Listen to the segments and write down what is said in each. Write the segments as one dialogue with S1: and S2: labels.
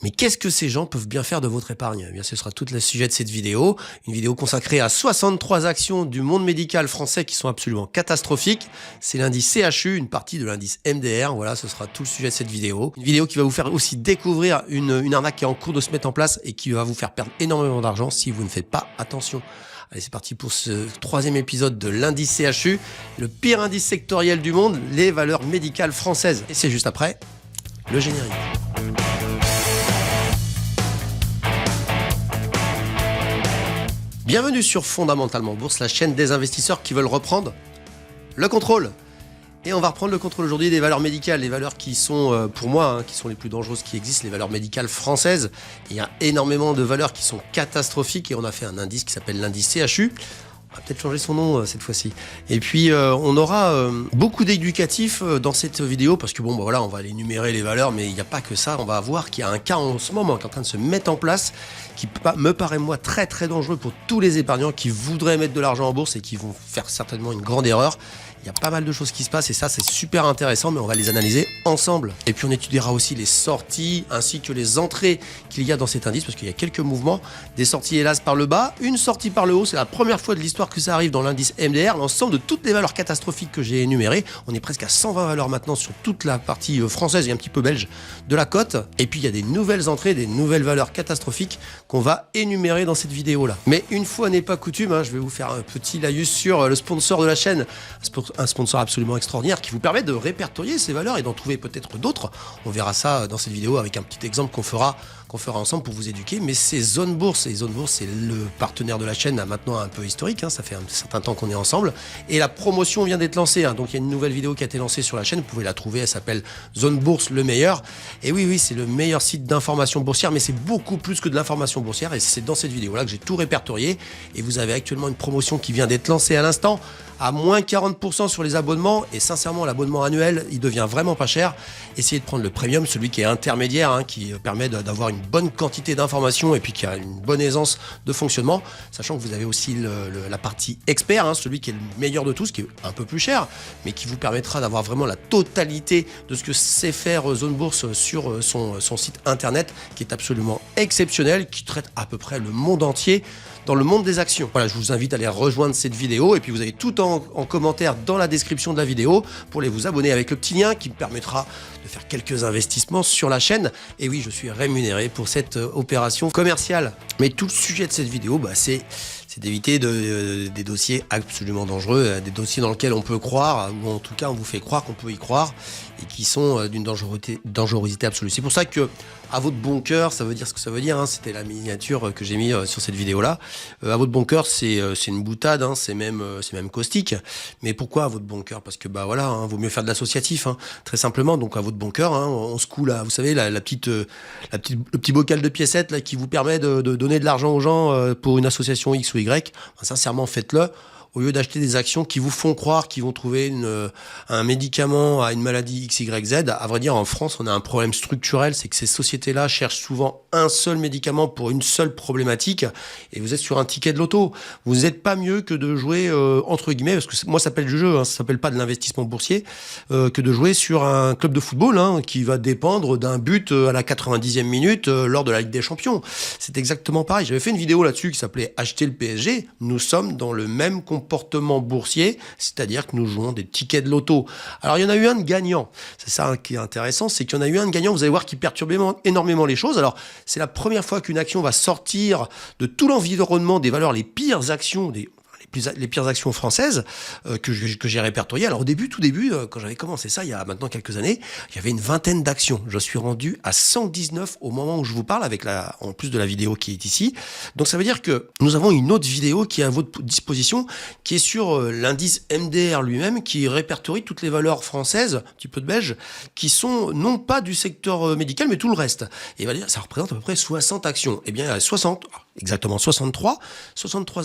S1: Mais qu'est-ce que ces gens peuvent bien faire de votre épargne? Eh bien, ce sera tout le sujet de cette vidéo. Une vidéo consacrée à 63 actions du monde médical français qui sont absolument catastrophiques. C'est l'indice CHU, une partie de l'indice MDR. Voilà, ce sera tout le sujet de cette vidéo. Une vidéo qui va vous faire aussi découvrir une arnaque qui est en cours de se mettre en place et qui va vous faire perdre énormément d'argent si vous ne faites pas attention. Allez, c'est parti pour ce 3e épisode de l'indice CHU, le pire indice sectoriel du monde, les valeurs médicales françaises. Et c'est juste après le générique. Bienvenue sur Fondamentalement Bourse, la chaîne des investisseurs qui veulent reprendre le contrôle. Et on va reprendre le contrôle aujourd'hui des valeurs médicales, les valeurs qui sont, pour moi, qui sont les plus dangereuses qui existent, les valeurs médicales françaises. Il y a énormément de valeurs qui sont catastrophiques et on a fait un indice qui s'appelle l'indice CHU. On va peut-être changer son nom cette fois-ci. Et puis on aura beaucoup d'éducatifs dans cette vidéo parce que bon, voilà, on va aller énumérer les valeurs, mais il n'y a pas que ça. On va voir qu'il y a un cas en ce moment qui est en train de se mettre en place qui me paraît moi très très dangereux pour tous les épargnants qui voudraient mettre de l'argent en bourse et qui vont faire certainement une grande erreur. Il y a pas mal de choses qui se passent et ça c'est super intéressant, mais on va les analyser ensemble. Et puis on étudiera aussi les sorties ainsi que les entrées qu'il y a dans cet indice parce qu'il y a quelques mouvements, des sorties hélas par le bas, une sortie par le haut. C'est la première fois de l'histoire que ça arrive dans l'indice MDR. L'ensemble de toutes les valeurs catastrophiques que j'ai énumérées, on est presque à 120 valeurs maintenant sur toute la partie française et un petit peu belge de la cote. Et puis il y a des nouvelles entrées, des nouvelles valeurs catastrophiques qu'on va énumérer dans cette vidéo là. Mais une fois n'est pas coutume, je vais vous faire un petit laïus sur le sponsor de la chaîne, un sponsor absolument extraordinaire qui vous permet de répertorier ces valeurs et d'en trouver peut-être d'autres. On verra ça dans cette vidéo avec un petit exemple qu'on fera ensemble pour vous éduquer. Mais c'est Zone Bourse, et Zone Bourse c'est le partenaire de la chaîne maintenant un peu historique, ça fait un certain temps qu'on est ensemble et la promotion vient d'être lancée, donc il y a une nouvelle vidéo qui a été lancée sur la chaîne, vous pouvez la trouver, elle s'appelle Zone Bourse le meilleur. Et oui, c'est le meilleur site d'information boursière, mais c'est beaucoup plus que de l'information boursière et c'est dans cette vidéo là que j'ai tout répertorié. Et vous avez actuellement une promotion qui vient d'être lancée à l'instant à moins 40% sur les abonnements, et sincèrement l'abonnement annuel il devient vraiment pas cher. Essayez de prendre le premium, celui qui est intermédiaire, qui permet d'avoir une bonne quantité d'informations et puis qui a une bonne aisance de fonctionnement, sachant que vous avez aussi la partie expert, celui qui est le meilleur de tous, qui est un peu plus cher mais qui vous permettra d'avoir vraiment la totalité de ce que sait faire Zone Bourse sur son site internet, qui est absolument exceptionnel, qui traite à peu près le monde entier dans le monde des actions. Voilà, je vous invite à aller rejoindre cette vidéo et puis vous avez tout en commentaire dans la description de la vidéo pour aller vous abonner avec le petit lien qui me permettra de faire quelques investissements sur la chaîne. Et oui, je suis rémunéré pour cette opération commerciale. Mais tout le sujet de cette vidéo, c'est d'éviter des dossiers absolument dangereux, des dossiers dans lesquels on peut croire, ou en tout cas on vous fait croire qu'on peut y croire, et qui sont d'une dangerosité absolue. C'est pour ça que, à votre bon cœur, ça veut dire ce que ça veut dire, c'était la miniature que j'ai mis sur cette vidéo-là. À votre bon cœur, c'est une boutade, c'est même caustique. Mais pourquoi à votre bon cœur? Parce que vaut mieux faire de l'associatif, très simplement. Donc à votre bon cœur, on se coule, vous savez, le petit bocal de piécettes là, qui vous permet de donner de l'argent aux gens pour une association X ou Y. Sincèrement, faites-le. Au lieu d'acheter des actions qui vous font croire qu'ils vont trouver un médicament à une maladie X, Y, Z. À vrai dire, en France, on a un problème structurel, c'est que ces sociétés-là cherchent souvent un seul médicament pour une seule problématique, et vous êtes sur un ticket de loto. Vous n'êtes pas mieux que de jouer, entre guillemets, parce que moi ça s'appelle du jeu, ça s'appelle pas de l'investissement boursier, que de jouer sur un club de football qui va dépendre d'un but à la 90e minute lors de la Ligue des Champions. C'est exactement pareil. J'avais fait une vidéo là-dessus qui s'appelait Acheter le PSG. Nous sommes dans le même comportement boursier, c'est-à-dire que nous jouons des tickets de loto. Alors il y en a eu un de gagnant, c'est ça qui est intéressant, c'est qu'il y en a eu un de gagnant, vous allez voir, qui perturbe énormément les choses. Alors c'est la première fois qu'une action va sortir de tout l'environnement des valeurs, les pires actions, les pires actions françaises que j'ai répertoriées. Alors tout début, quand j'avais commencé ça il y a maintenant quelques années, il y avait une vingtaine d'actions. Je suis rendu à 119 au moment où je vous parle, en plus de la vidéo qui est ici. Donc ça veut dire que nous avons une autre vidéo qui est à votre disposition, qui est sur l'indice MDR lui-même, qui répertorie toutes les valeurs françaises, un petit peu de belge, qui sont non pas du secteur médical, mais tout le reste. Et ça représente à peu près 60 actions. Eh bien, 63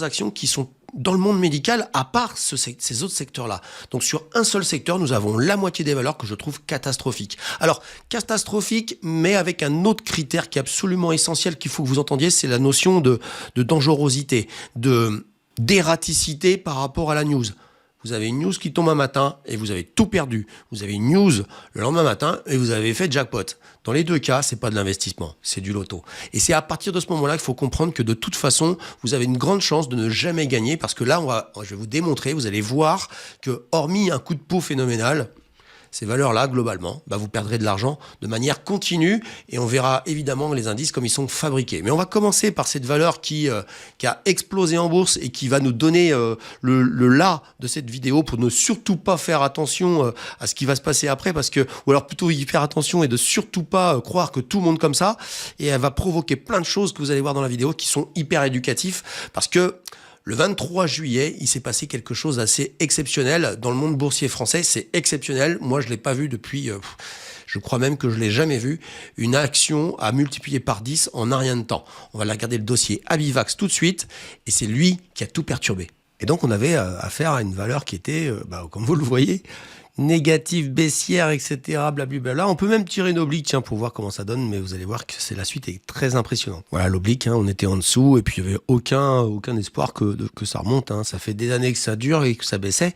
S1: actions qui sont dans le monde médical, à part ces autres secteurs-là. Donc sur un seul secteur, nous avons la moitié des valeurs que je trouve catastrophiques. Alors, catastrophique, mais avec un autre critère qui est absolument essentiel qu'il faut que vous entendiez, c'est la notion de dangerosité, d'ératicité par rapport à la news. vous avez une news qui tombe un matin et vous avez tout perdu. Vous avez une news le lendemain matin et vous avez fait jackpot. Dans les deux cas, c'est pas de l'investissement, c'est du loto. Et c'est à partir de ce moment-là qu'il faut comprendre que de toute façon, vous avez une grande chance de ne jamais gagner parce que là, je vais vous démontrer, vous allez voir que hormis un coup de peau phénoménal, ces valeurs-là, globalement, vous perdrez de l'argent de manière continue et on verra évidemment les indices comme ils sont fabriqués. Mais on va commencer par cette valeur qui a explosé en bourse et qui va nous donner le là de cette vidéo pour ne surtout pas faire attention à ce qui va se passer après ou alors plutôt y faire attention et de surtout pas croire que tout le monde comme ça. Et elle va provoquer plein de choses que vous allez voir dans la vidéo qui sont hyper éducatifs parce que le 23 juillet, il s'est passé quelque chose d'assez exceptionnel dans le monde boursier français. C'est exceptionnel. Moi, je ne l'ai pas vu depuis, je crois même que je ne l'ai jamais vu, une action à multiplier par 10 en un rien de temps. On va regarder le dossier Abivax tout de suite et c'est lui qui a tout perturbé. Et donc, on avait affaire à une valeur qui était, comme vous le voyez, négative, baissière, etc. Blablabla. On peut même tirer une oblique, tiens, pour voir comment ça donne, mais vous allez voir que la suite est très impressionnante. Voilà, l'oblique, on était en dessous, et puis il n'y avait aucun espoir que ça remonte. Ça fait des années que ça dure et que ça baissait.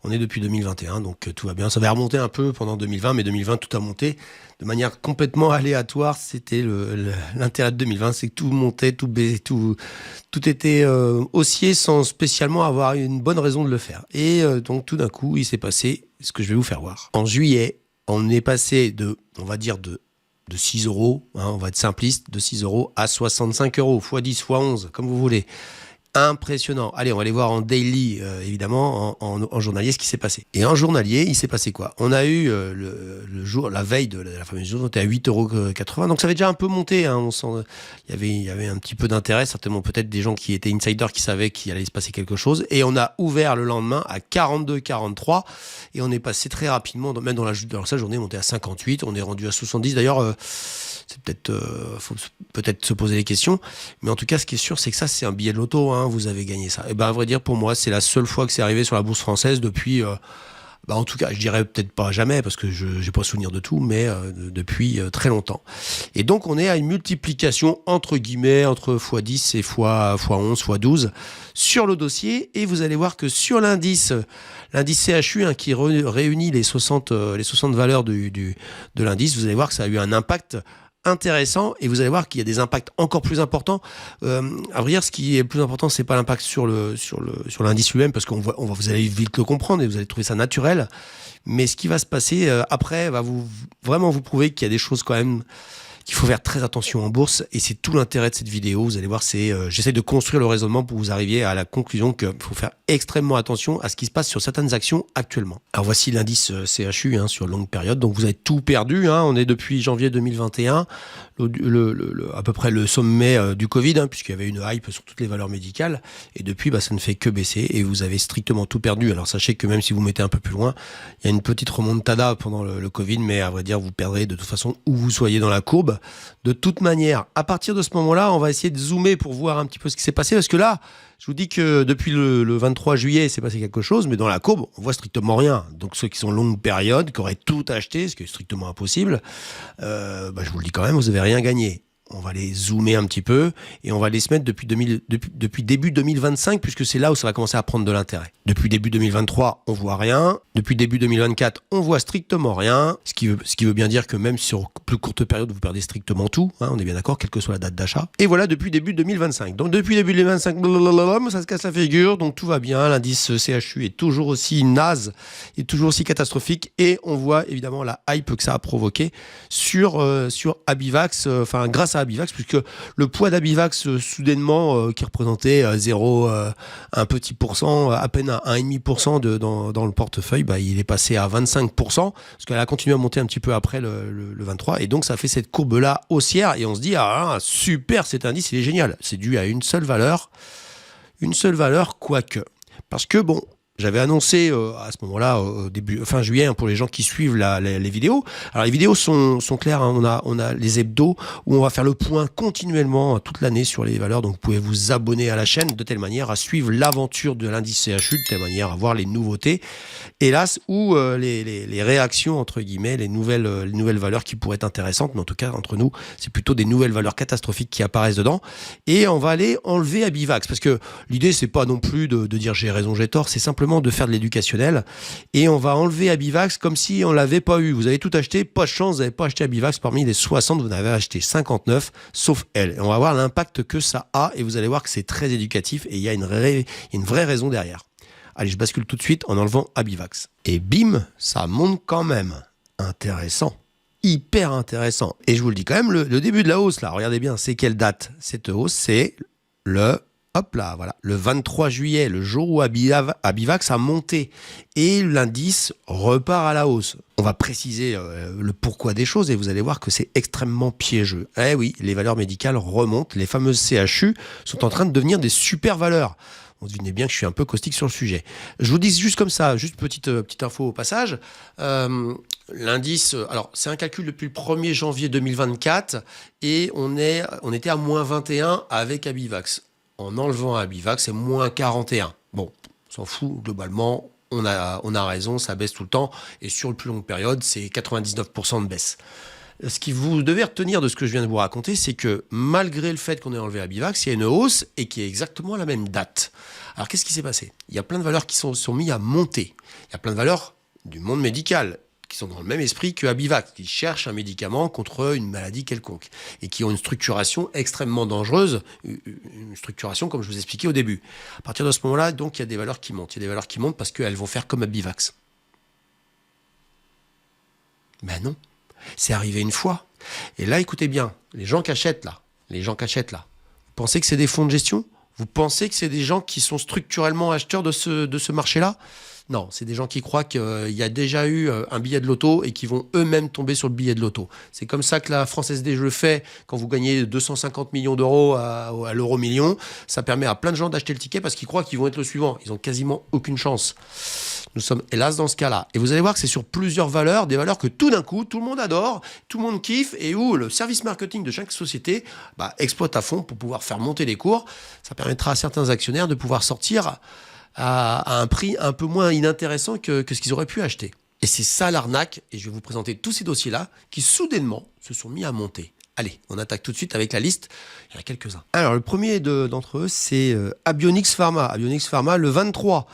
S1: On est depuis 2021, donc tout va bien. Ça va remonter un peu pendant 2020, mais 2020, tout a monté de manière complètement aléatoire. C'était l'intérêt de 2020, c'est que tout montait, tout baissait, tout était haussier sans spécialement avoir une bonne raison de le faire. Et donc tout d'un coup, il s'est passé ce que je vais vous faire voir. En juillet, on est passé on va dire de 6 euros, on va être simpliste, de 6 euros à 65 euros, x 10, x 11, comme vous voulez. Impressionnant. Allez, on va aller voir en daily, évidemment, en journalier, ce qui s'est passé. Et en journalier, il s'est passé quoi? On a eu le jour, la veille de la fameuse journée, on était à 8,80 €. Donc ça avait déjà un peu monté. On sent, il y avait un petit peu d'intérêt, certainement peut-être des gens qui étaient insiders qui savaient qu'il allait se passer quelque chose. Et on a ouvert le lendemain à 42,43 et on est passé très rapidement, même dans sa journée, on était à 58, on est rendu à 70. D'ailleurs, c'est faut peut-être se poser les questions, mais en tout cas, ce qui est sûr, c'est que ça, c'est un billet de loto. Vous avez gagné ça. Et à vrai dire, pour moi, c'est la seule fois que c'est arrivé sur la bourse française depuis. En tout cas, je dirais peut-être pas jamais parce que je n'ai pas souvenir de tout, mais depuis très longtemps. Et donc, on est à une multiplication entre guillemets entre x10 et x11, x12 sur le dossier. Et vous allez voir que sur l'indice CHU qui réunit les 60 valeurs de l'indice, vous allez voir que ça a eu un impact intéressant et vous allez voir qu'il y a des impacts encore plus importants. À vrai dire, ce qui est le plus important, c'est pas l'impact sur l'indice lui-même parce vous allez vite le comprendre et vous allez trouver ça naturel. Mais ce qui va se passer après va vraiment vous prouver qu'il y a des choses quand même qu'il faut faire très attention en bourse et c'est tout l'intérêt de cette vidéo. Vous allez voir, j'essaie de construire le raisonnement pour vous arriver à la conclusion qu'il faut faire extrêmement attention à ce qui se passe sur certaines actions actuellement. Alors voici l'indice CHU sur longue période. Donc vous avez tout perdu. On est depuis janvier 2021, à peu près le sommet du Covid, puisqu'il y avait une hype sur toutes les valeurs médicales. Et depuis, ça ne fait que baisser et vous avez strictement tout perdu. Alors sachez que même si vous mettez un peu plus loin, il y a une petite remontada pendant le Covid, mais à vrai dire, vous perdrez de toute façon où vous soyez dans la courbe. De toute manière, à partir de ce moment-là, on va essayer de zoomer pour voir un petit peu ce qui s'est passé. Parce que là, je vous dis que depuis le 23 juillet, il s'est passé quelque chose, mais dans la courbe, on voit strictement rien. Donc ceux qui sont longue période, qui auraient tout acheté, ce qui est strictement impossible, je vous le dis quand même, vous n'avez rien gagné. On va les zoomer un petit peu et on va les se mettre depuis début 2025 puisque c'est là où ça va commencer à prendre de l'intérêt. Depuis début 2023, on voit rien. Depuis début 2024, on voit strictement rien. Ce qui veut bien dire que même sur plus courte période, vous perdez strictement tout. On est bien d'accord, quelle que soit la date d'achat. Et voilà depuis début 2025. Donc depuis début 2025, ça se casse la figure. Donc tout va bien. L'indice CHU est toujours aussi naze, est toujours aussi catastrophique. Et on voit évidemment la hype que ça a provoqué sur Abivax, grâce à Abivax, puisque le poids d'Abivax soudainement qui représentait 1 petit pourcent, à peine 1,5% dans le portefeuille, il est passé à 25%, parce qu'elle a continué à monter un petit peu après le 23, et donc ça fait cette courbe-là haussière, et on se dit, super, cet indice, il est génial. C'est dû à une seule valeur, quoique. Parce que j'avais annoncé à ce moment-là, fin juillet, pour les gens qui suivent les vidéos. Alors les vidéos sont claires, on a les hebdos où on va faire le point continuellement toute l'année sur les valeurs. Donc vous pouvez vous abonner à la chaîne de telle manière à suivre l'aventure de l'indice CHU, de telle manière à voir les nouveautés. Hélas, ou les réactions, entre guillemets, les nouvelles valeurs qui pourraient être intéressantes. Mais en tout cas, entre nous, c'est plutôt des nouvelles valeurs catastrophiques qui apparaissent dedans. Et on va aller enlever Abivax. Parce que l'idée, c'est pas non plus de dire j'ai raison, j'ai tort. C'est simplement justement de faire de l'éducationnel. Et on va enlever Abivax comme si on l'avait pas eu. Vous avez tout acheté, pas de chance, vous n'avez pas acheté Abivax. Parmi les 60, vous en avez acheté 59, sauf elle. Et on va voir l'impact que ça a et vous allez voir que c'est très éducatif et il y a une vraie raison derrière. Allez, je bascule tout de suite en enlevant Abivax. Et bim, ça monte quand même. Intéressant. Hyper intéressant. Et je vous le dis quand même, le début de la hausse, là, regardez bien, c'est quelle date? Cette hausse, c'est le 23 juillet, le jour où Abivax a monté. Et l'indice repart à la hausse. On va préciser le pourquoi des choses et vous allez voir que c'est extrêmement piégeux. Eh oui, les valeurs médicales remontent. Les fameuses CHU sont en train de devenir des super valeurs. On devinez bien que je suis un peu caustique sur le sujet. Je vous dis juste comme ça, juste petite info au passage. L'indice, alors c'est un calcul depuis le 1er janvier 2024 et on était à moins 21 avec Abivax. En enlevant Abivax, c'est moins 41. Bon, on s'en fout, globalement, on a raison, ça baisse tout le temps. Et sur le plus longue période, c'est 99% de baisse. Ce que vous devez retenir de ce que je viens de vous raconter, c'est que malgré le fait qu'on ait enlevé Abivax, il y a une hausse et qui est exactement à la même date. Alors qu'est-ce qui s'est passé? Il y a plein de valeurs qui sont mis à monter. Il y a plein de valeurs du monde médical qui sont dans le même esprit que Abivax, qui cherchent un médicament contre une maladie quelconque et qui ont une structuration extrêmement dangereuse, une structuration comme je vous expliquais au début. À partir de ce moment-là, donc, il y a des valeurs qui montent. Il y a des valeurs qui montent parce qu'elles vont faire comme Abivax. Ben non. C'est arrivé une fois. Et là, écoutez bien, les gens qui achètent là, vous pensez que c'est des fonds de gestion? Vous pensez que c'est des gens qui sont structurellement acheteurs de ce marché-là? Non, c'est des gens qui croient qu'il y a déjà eu un billet de loto et qui vont eux-mêmes tomber sur le billet de loto. C'est comme ça que la Française des Jeux fait quand vous gagnez 250 millions d'euros à l'euro million. Ça permet à plein de gens d'acheter le ticket parce qu'ils croient qu'ils vont être le suivant. Ils n'ont quasiment aucune chance. Nous sommes hélas dans ce cas-là. Et vous allez voir que c'est sur plusieurs valeurs, des valeurs que tout d'un coup, tout le monde adore, tout le monde kiffe et où le service marketing de chaque société exploite à fond pour pouvoir faire monter les cours. Ça permettra à certains actionnaires de pouvoir sortir à un prix un peu moins inintéressant que ce qu'ils auraient pu acheter. Et c'est ça l'arnaque, et je vais vous présenter tous ces dossiers-là qui soudainement se sont mis à monter. Allez, on attaque tout de suite avec la liste, il y en a quelques-uns. Alors le premier d'entre eux, c'est Abionyx Pharma. Abionyx Pharma, le 23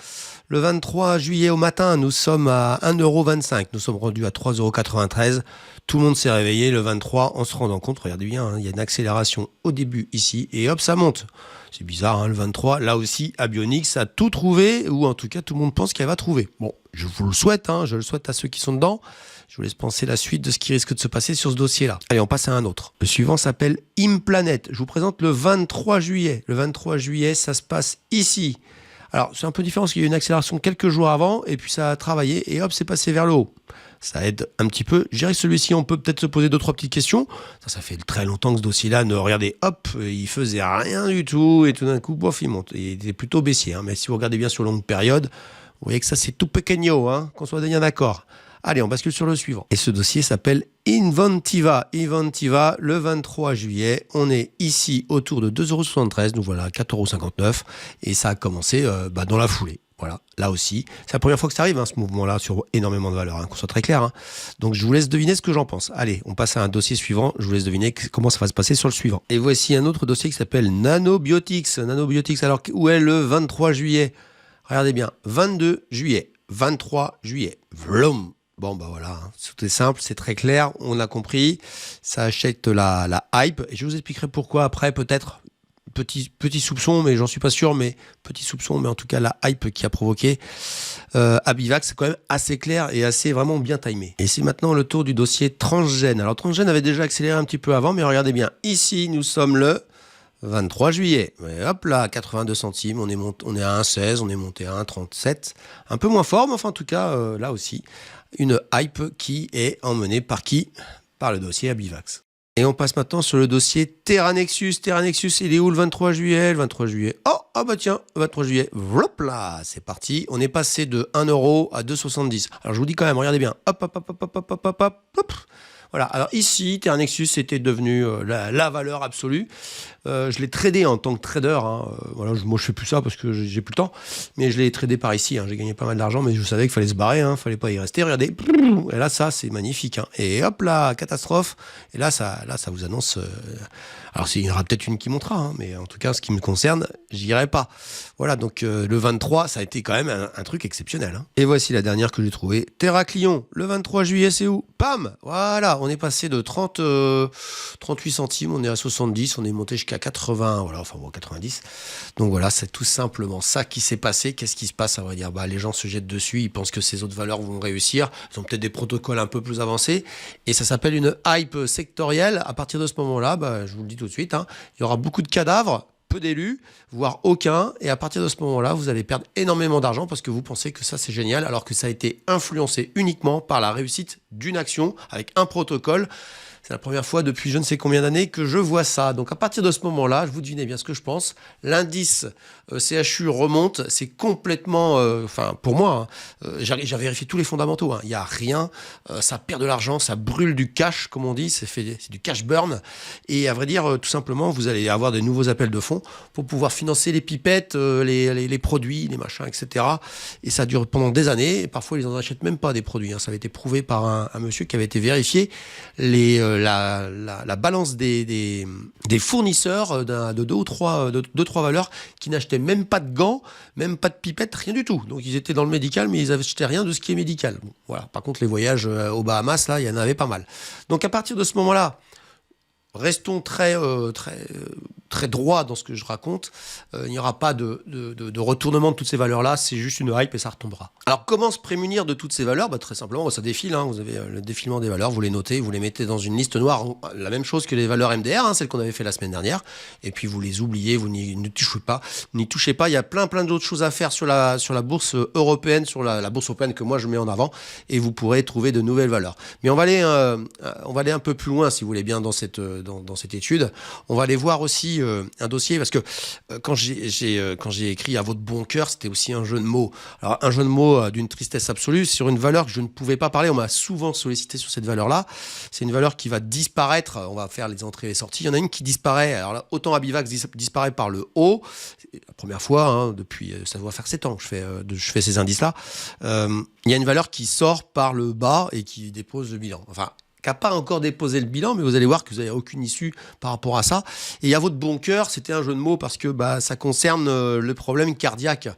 S1: juillet au matin, nous sommes à 1,25 €. Nous sommes rendus à 3,93 €. Tout le monde s'est réveillé le 23 en se rendant compte, regardez bien, il y a une accélération au début ici, et hop, ça monte. C'est bizarre, le 23, là aussi, Abionyx a tout trouvé, ou en tout cas, tout le monde pense qu'elle va trouver. Bon, je vous le souhaite, je le souhaite à ceux qui sont dedans. Je vous laisse penser la suite de ce qui risque de se passer sur ce dossier-là. Allez, on passe à un autre. Le suivant s'appelle Implanet. Je vous présente le 23 juillet. Le 23 juillet, ça se passe ici. Alors, c'est un peu différent parce qu'il y a eu une accélération quelques jours avant, et puis ça a travaillé, et hop, c'est passé vers le haut. Ça aide un petit peu. Je dirais que celui-ci, on peut peut-être se poser 2-3 petites questions. Ça fait très longtemps que ce dossier-là, regardez, hop, il faisait rien du tout, et tout d'un coup, bof, il monte. Il était plutôt baissier, mais si vous regardez bien sur longue période, vous voyez que ça, c'est tout pequeño, qu'on soit bien d'accord. Allez, on bascule sur le suivant. Et ce dossier s'appelle Inventiva. Inventiva, le 23 juillet. On est ici autour de 2,73 €. Nous voilà à 4,59 €. Et ça a commencé dans la foulée. Voilà, là aussi. C'est la première fois que ça arrive, ce mouvement-là, sur énormément de valeurs, qu'on soit très clair. Donc, je vous laisse deviner ce que j'en pense. Allez, on passe à un dossier suivant. Je vous laisse deviner comment ça va se passer sur le suivant. Et voici un autre dossier qui s'appelle Nanobiotics. Nanobiotics, alors, où est le 23 juillet? Regardez bien, 22 juillet, 23 juillet. Vroom. Bon, voilà, tout est simple, c'est très clair, on a compris. Ça achète la hype. Et je vous expliquerai pourquoi après, peut-être. Petit soupçon, mais j'en suis pas sûr, mais petit soupçon, mais en tout cas, la hype qui a provoqué Abivax, c'est quand même assez clair et assez vraiment bien timé. Et c'est maintenant le tour du dossier Transgène. Alors, Transgène avait déjà accéléré un petit peu avant, mais regardez bien, ici, nous sommes le 23 juillet. Et hop là, 82 centimes, on est à 1,16, on est monté à 1,37. Un peu moins fort, mais enfin, en tout cas, là aussi, une hype qui est emmenée par qui? Par le dossier Abivax. Et on passe maintenant sur le dossier Terranexus. Terranexus, il est où le 23 juillet? Le 23 juillet. Oh, bah tiens, le 23 juillet. Hop là, c'est parti. On est passé de 1 € à 2,70. Alors je vous dis quand même, regardez bien. Hop. Voilà, alors ici, Terra Nexus était devenu la valeur absolue. Je l'ai tradé en tant que trader. Hein. Voilà, moi, je fais plus ça parce que j'ai plus le temps. Mais je l'ai tradé par ici. Hein. J'ai gagné pas mal d'argent, mais je savais qu'il fallait se barrer. Hein. Fallait pas y rester. Regardez. Et là, ça, c'est magnifique. Hein. Et hop là, catastrophe. Et là, ça vous annonce... Alors, il y en aura peut-être une qui montera. Hein, mais en tout cas, en ce qui me concerne, j'irai pas. Voilà, donc le 23, ça a été quand même un truc exceptionnel. Hein. Et voici la dernière que j'ai trouvée. Terraclion, le 23 juillet, c'est où? Pam! Voilà, on est passé de 38 centimes, on est à 70, on est monté jusqu'à 80, voilà, enfin bon, 90. Donc voilà, c'est tout simplement ça qui s'est passé. Qu'est-ce qui se passe, à vrai dire? Les gens se jettent dessus, ils pensent que ces autres valeurs vont réussir. Ils ont peut-être des protocoles un peu plus avancés. Et ça s'appelle une hype sectorielle. À partir de ce moment-là, je vous le dis tout de suite, hein, il y aura beaucoup de cadavres, peu d'élus, voire aucun, et à partir de ce moment-là, vous allez perdre énormément d'argent parce que vous pensez que ça c'est génial, alors que ça a été influencé uniquement par la réussite d'une action avec un protocole. C'est la première fois depuis je ne sais combien d'années que je vois ça. Donc à partir de ce moment-là, je vous devinez bien ce que je pense. L'indice CHU remonte, c'est complètement, pour moi, hein, j'ai vérifié tous les fondamentaux. Hein, il n'y a rien, ça perd de l'argent, ça brûle du cash, comme on dit, c'est du cash burn. Et à vrai dire, tout simplement, vous allez avoir de nouveaux appels de fonds pour pouvoir financer les pipettes, les produits, les machins, etc. Et ça dure pendant des années. Et parfois, ils n'en achètent même pas des produits. Hein. Ça avait été prouvé par un monsieur qui avait été vérifié. La balance des fournisseurs de deux ou trois valeurs qui n'achetaient même pas de gants, même pas de pipettes, rien du tout. Donc ils étaient dans le médical, mais ils n'achetaient rien de ce qui est médical. Bon, voilà. Par contre, les voyages aux Bahamas, là, il y en avait pas mal. Donc à partir de ce moment-là, restons très droit dans ce que je raconte. Il n'y aura pas de retournement de toutes ces valeurs-là. C'est juste une hype et ça retombera. Alors, comment se prémunir de toutes ces valeurs? Très simplement, ça défile. Hein. Vous avez le défilement des valeurs. Vous les notez, vous les mettez dans une liste noire. La même chose que les valeurs MDR, hein, celles qu'on avait fait la semaine dernière. Et puis, vous les oubliez. Vous n'y touchez pas. N'y touchez pas. Il y a plein d'autres choses à faire sur la bourse européenne, sur la bourse européenne que moi, je mets en avant. Et vous pourrez trouver de nouvelles valeurs. Mais on va aller un peu plus loin, si vous voulez bien, dans cette étude. On va aller voir aussi un dossier, parce que quand j'ai écrit à votre bon cœur, c'était aussi un jeu de mots. Alors un jeu de mots d'une tristesse absolue sur une valeur que je ne pouvais pas parler. On m'a souvent sollicité sur cette valeur-là. C'est une valeur qui va disparaître. On va faire les entrées et les sorties. Il y en a une qui disparaît. Alors là, autant Abivax disparaît par le haut. C'est la première fois, hein, depuis, ça doit faire 7 ans que je fais ces indices-là. Il y a une valeur qui sort par le bas et qui dépose le bilan. Enfin, qui n'a pas encore déposé le bilan, mais vous allez voir que vous n'avez aucune issue par rapport à ça. Et à votre bon cœur, c'était un jeu de mots parce que ça concerne le problème cardiaque.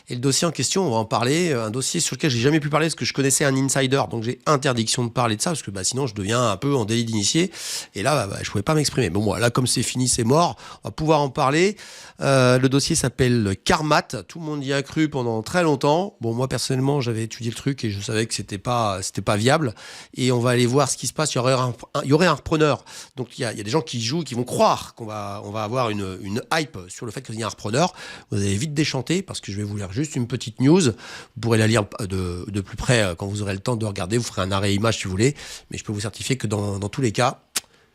S1: Et le dossier en question, on va en parler, un dossier sur lequel j'ai jamais pu parler parce que je connaissais un insider, donc j'ai interdiction de parler de ça parce que sinon je deviens un peu en délit d'initié. Et là, je pouvais pas m'exprimer. Bon, là, comme c'est fini, c'est mort. On va pouvoir en parler. Le dossier s'appelle Carmat. Tout le monde y a cru pendant très longtemps. Bon, moi personnellement, j'avais étudié le truc et je savais que c'était pas viable. Et on va aller voir ce qui se passe. Il y aurait un repreneur. Donc il y a des gens qui jouent, qui vont croire qu'on va avoir une hype sur le fait qu'il y a un repreneur. Vous allez vite déchanter parce que je vais vous lire juste une petite news. Vous pourrez la lire de plus près quand vous aurez le temps de regarder. Vous ferez un arrêt image si vous voulez. Mais je peux vous certifier que dans tous les cas,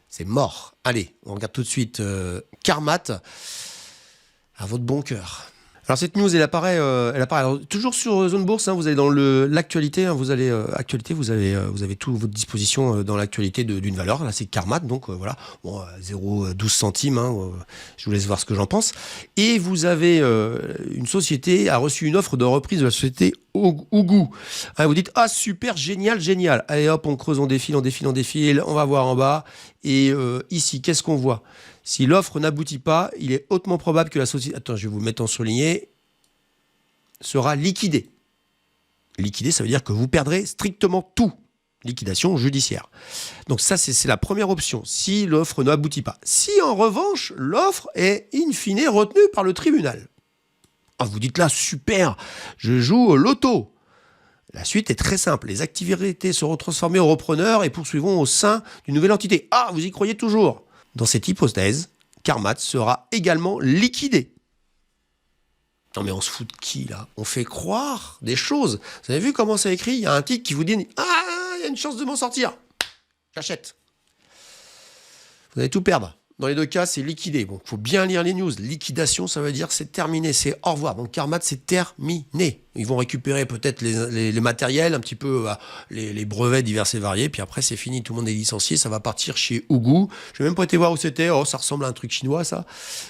S1: c'est mort. Allez, on regarde tout de suite Carmat. À votre bon cœur. Alors cette news, elle apparaît alors, toujours sur Zone Bourse. Hein, vous allez dans l'actualité. Hein, vous avez tout à votre disposition dans l'actualité d'une valeur. Là, c'est Carmat, donc voilà, 0,12 centimes. Hein, je vous laisse voir ce que j'en pense. Et vous avez une société a reçu une offre de reprise de la société Ougou. Vous dites super, génial. Allez hop, on creuse, on défile. On va voir en bas. Et ici, qu'est-ce qu'on voit? Si l'offre n'aboutit pas, il est hautement probable que la société... Attends, je vais vous le mettre en surligné. Sera liquidée. Liquidée, ça veut dire que vous perdrez strictement tout. Liquidation judiciaire. Donc ça, c'est la première option, si l'offre n'aboutit pas. Si en revanche, l'offre est in fine retenue par le tribunal. Vous dites là, super, je joue au loto. La suite est très simple. Les activités seront transformées en repreneurs et poursuivront au sein d'une nouvelle entité. Vous y croyez toujours? Dans cette hypothèse, Carmat sera également liquidé. Non mais on se fout de qui là? On fait croire des choses. Vous avez vu comment c'est écrit? Il y a un titre qui vous dit il y a une chance de m'en sortir. J'achète. Vous allez tout perdre. Dans les deux cas, c'est liquidé. Bon, il faut bien lire les news. Liquidation, ça veut dire c'est terminé, c'est au revoir. Donc Carmat, c'est terminé. Ils vont récupérer peut-être les matériels, un petit peu les brevets divers et variés, puis après c'est fini, tout le monde est licencié, ça va partir chez Ougu. Je n'ai même pas été voir où c'était. Oh, ça ressemble à un truc chinois, ça.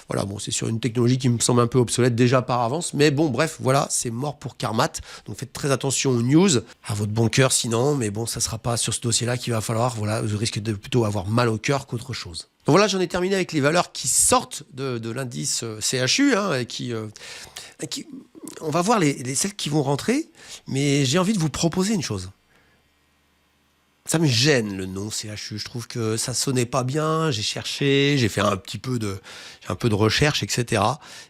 S1: Voilà, bon, c'est sur une technologie qui me semble un peu obsolète déjà par avance, mais bon, bref, voilà, c'est mort pour Carmat. Donc faites très attention aux news, à votre bon cœur sinon, mais bon, ça sera pas sur ce dossier-là qu'il va falloir. Voilà, vous risquez de plutôt avoir mal au cœur qu'autre chose. Donc voilà, j'en ai terminé avec les valeurs qui sortent de l'indice CHU, et qui, on va voir celles qui vont rentrer, mais j'ai envie de vous proposer une chose. Ça me gêne le nom CHU, je trouve que ça sonnait pas bien, j'ai cherché, j'ai fait un peu de recherche, etc.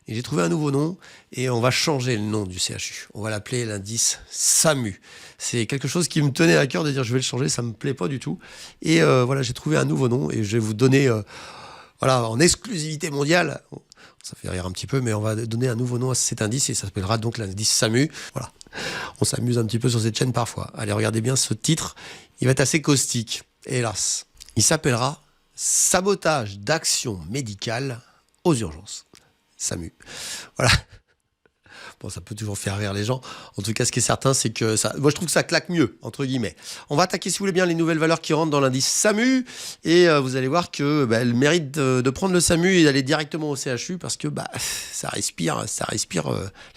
S1: Et j'ai trouvé un nouveau nom et on va changer le nom du CHU. On va l'appeler l'indice SAMU. C'est quelque chose qui me tenait à cœur de dire je vais le changer, ça me plaît pas du tout. Et voilà, j'ai trouvé un nouveau nom et je vais vous donner, en exclusivité mondiale, ça fait rire un petit peu, mais on va donner un nouveau nom à cet indice et ça s'appellera donc l'indice SAMU. Voilà. On s'amuse un petit peu sur cette chaîne parfois. Allez, regardez bien ce titre. Il va être assez caustique, hélas. Il s'appellera Sabotage d'action médicale aux urgences. SAMU. Voilà. Bon, ça peut toujours faire rire les gens. En tout cas, ce qui est certain, c'est que moi, je trouve que ça claque mieux, entre guillemets. On va attaquer, si vous voulez bien, les nouvelles valeurs qui rentrent dans l'indice SAMU. Et vous allez voir que elles méritent de prendre le SAMU et d'aller directement au CHU parce que ça respire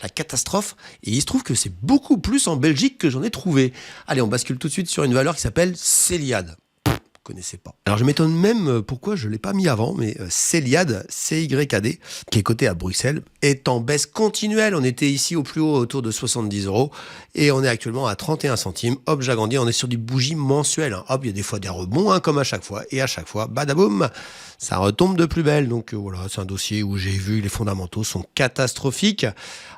S1: la catastrophe. Et il se trouve que c'est beaucoup plus en Belgique que j'en ai trouvé. Allez, on bascule tout de suite sur une valeur qui s'appelle Celiad. Connaissais pas. Alors je m'étonne même pourquoi je ne l'ai pas mis avant, mais Celiad, CYAD, qui est coté à Bruxelles, est en baisse continuelle. On était ici au plus haut autour de 70 € et on est actuellement à 31 centimes. Hop, j'agrandis, on est sur des bougies mensuelles. Hop, il y a des fois des rebonds, comme à chaque fois. Et à chaque fois, badaboum, ça retombe de plus belle. Donc voilà, c'est un dossier où j'ai vu les fondamentaux sont catastrophiques.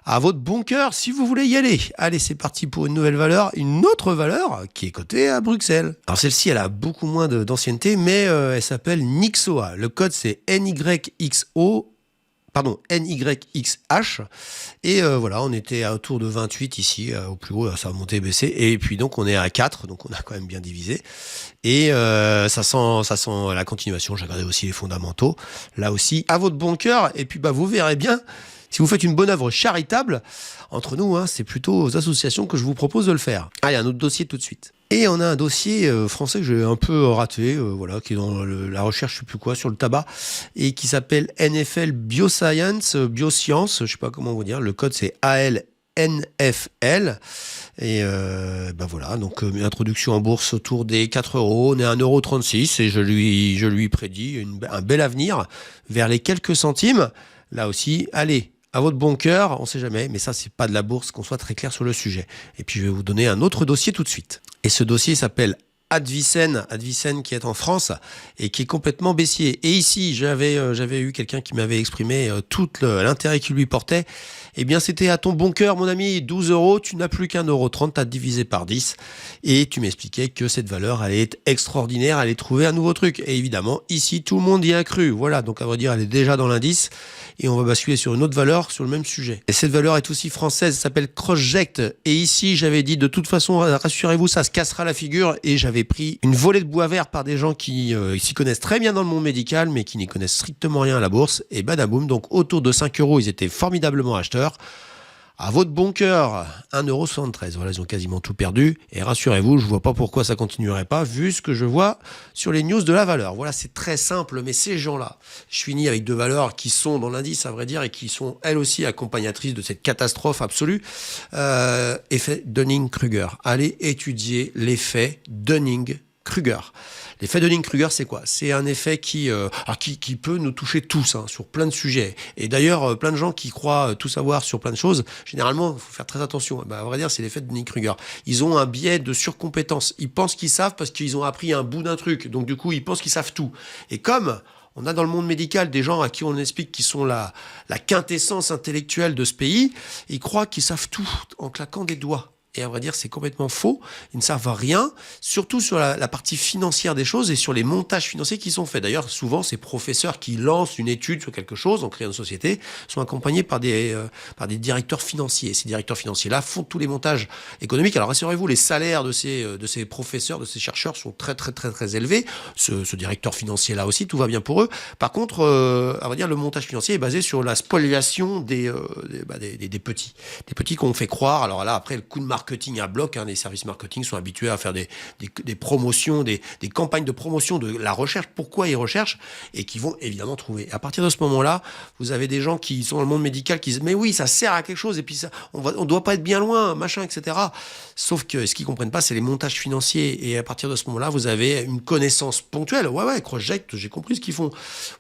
S1: À votre bon cœur, si vous voulez y aller. Allez, c'est parti pour une nouvelle valeur, une autre valeur qui est cotée à Bruxelles. Alors celle-ci, elle a beaucoup moins d'ancienneté, mais elle s'appelle Nyxoah. Le code, c'est NYXH. Et voilà, on était autour de 28 ici, au plus haut, ça a monté et baissé. Et puis donc, on est à 4, donc on a quand même bien divisé. Et ça sent la continuation. J'ai regardé aussi les fondamentaux. Là aussi, à votre bon cœur. Et puis, vous verrez bien. Si vous faites une bonne œuvre charitable, entre nous, c'est plutôt aux associations que je vous propose de le faire. Allez, un autre dossier tout de suite. Et on a un dossier français que j'ai un peu raté, qui est dans la recherche, je sais plus quoi, sur le tabac, et qui s'appelle NFL Bioscience, je sais pas comment vous dire, le code c'est ALNFL. Et voilà, donc introduction en bourse autour des 4 €, on est à 1,36 € et je lui prédis un bel avenir vers les quelques centimes. Là aussi, allez, à votre bon cœur, on ne sait jamais, mais ça, c'est pas de la bourse, qu'on soit très clair sur le sujet. Et puis, je vais vous donner un autre dossier tout de suite. Et ce dossier s'appelle Advicen qui est en France et qui est complètement baissier. Et ici, j'avais eu quelqu'un qui m'avait exprimé tout l'intérêt qu'il lui portait. Eh bien, c'était à ton bon cœur, mon ami, 12 €, tu n'as plus qu'1,30 €, tu as divisé par 10. Et tu m'expliquais que cette valeur allait être extraordinaire, allait trouver un nouveau truc. Et évidemment, ici, tout le monde y a cru. Voilà, donc à vrai dire, elle est déjà dans l'indice. Et on va basculer sur une autre valeur sur le même sujet. Et cette valeur est aussi française, elle s'appelle Crossject. Et ici, j'avais dit, de toute façon, rassurez-vous, ça se cassera la figure. Et j'avais pris une volée de bois vert par des gens qui s'y connaissent très bien dans le monde médical, mais qui n'y connaissent strictement rien à la bourse. Et badaboum, donc autour de 5 €, ils étaient formidablement acheteurs. À votre bon cœur, 1,73 €. Voilà, ils ont quasiment tout perdu. Et rassurez-vous, je ne vois pas pourquoi ça continuerait pas, vu ce que je vois sur les news de la valeur. Voilà, c'est très simple, mais ces gens-là, je finis avec deux valeurs qui sont dans l'indice, à vrai dire, et qui sont elles aussi accompagnatrices de cette catastrophe absolue. Effet Dunning-Kruger. Allez étudier l'effet Dunning-Kruger. L'effet Dunning-Kruger, c'est quoi? C'est un effet qui peut nous toucher tous, sur plein de sujets. Et d'ailleurs, plein de gens qui croient tout savoir sur plein de choses, généralement, il faut faire très attention. À vrai dire, c'est l'effet Dunning-Kruger. Ils ont un biais de surcompétence. Ils pensent qu'ils savent parce qu'ils ont appris un bout d'un truc. Donc du coup, ils pensent qu'ils savent tout. Et comme on a dans le monde médical des gens à qui on explique qu'ils sont la quintessence intellectuelle de ce pays, ils croient qu'ils savent tout en claquant des doigts. Et à vrai dire, c'est complètement faux. Ils ne servent à rien, surtout sur la partie financière des choses et sur les montages financiers qui sont faits. D'ailleurs, souvent, ces professeurs qui lancent une étude sur quelque chose, en créant une société, sont accompagnés par des directeurs financiers. Ces directeurs financiers-là font tous les montages économiques. Alors, rassurez-vous, les salaires de ces professeurs, de ces chercheurs sont très, très, très, très élevés. Ce directeur financier-là aussi, tout va bien pour eux. Par contre, à vrai dire, le montage financier est basé sur la spoliation des petits. Des petits qu'on fait croire. Alors là, après, le coup de marketing à bloc, les services marketing sont habitués à faire des promotions, des campagnes de promotion de la recherche, pourquoi ils recherchent, et qui vont évidemment trouver. À partir de ce moment-là, vous avez des gens qui sont dans le monde médical qui disent mais oui, ça sert à quelque chose, et puis ça, on doit pas être bien loin, machin, etc. Sauf que ce qu'ils comprennent pas, c'est les montages financiers, et à partir de ce moment-là, vous avez une connaissance ponctuelle. Ouais, Crossject, j'ai compris ce qu'ils font.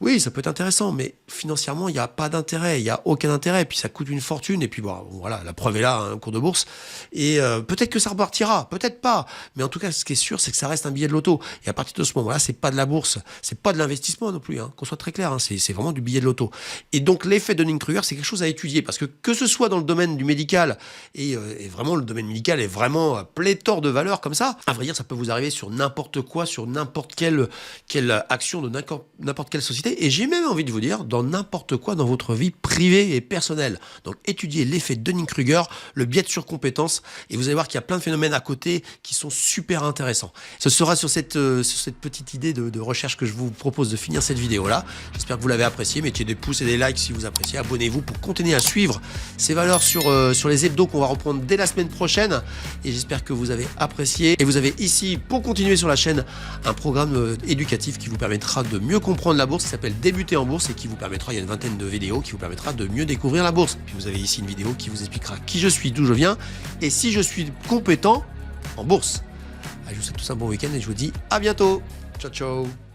S1: Oui, ça peut être intéressant, mais financièrement, il n'y a pas d'intérêt, il n'y a aucun intérêt, et puis ça coûte une fortune, et puis bon, voilà, la preuve est là, un cours de bourse, et peut-être que ça repartira, peut-être pas, mais en tout cas, ce qui est sûr, c'est que ça reste un billet de loto. Et à partir de ce moment-là, c'est pas de la bourse, c'est pas de l'investissement non plus, qu'on soit très clair, c'est vraiment du billet de loto. Et donc, l'effet Dunning-Kruger, c'est quelque chose à étudier, parce que ce soit dans le domaine du médical, et vraiment, le domaine médical est vraiment pléthore de valeurs comme ça, à vrai dire, ça peut vous arriver sur n'importe quoi, sur n'importe quelle action de n'importe quelle société, et j'ai même envie de vous dire, dans n'importe quoi dans votre vie privée et personnelle. Donc, étudiez l'effet Dunning-Kruger, le biais de surcompétence, et vous allez voir qu'il y a plein de phénomènes à côté qui sont super intéressants. Ce sera sur cette petite idée de recherche que je vous propose de finir cette vidéo-là. J'espère que vous l'avez apprécié. Mettez des pouces et des likes si vous appréciez. Abonnez-vous pour continuer à suivre ces valeurs sur les hebdos qu'on va reprendre dès la semaine prochaine. Et j'espère que vous avez apprécié. Et vous avez ici, pour continuer sur la chaîne, un programme éducatif qui vous permettra de mieux comprendre la bourse, qui s'appelle Débuter en bourse, et qui vous permettra, il y a une vingtaine de vidéos qui vous permettra de mieux découvrir la bourse. Puis vous avez ici une vidéo qui vous expliquera qui je suis, d'où je viens, et si je suis compétent en bourse. Je vous souhaite tous un bon week-end et je vous dis à bientôt. Ciao, ciao.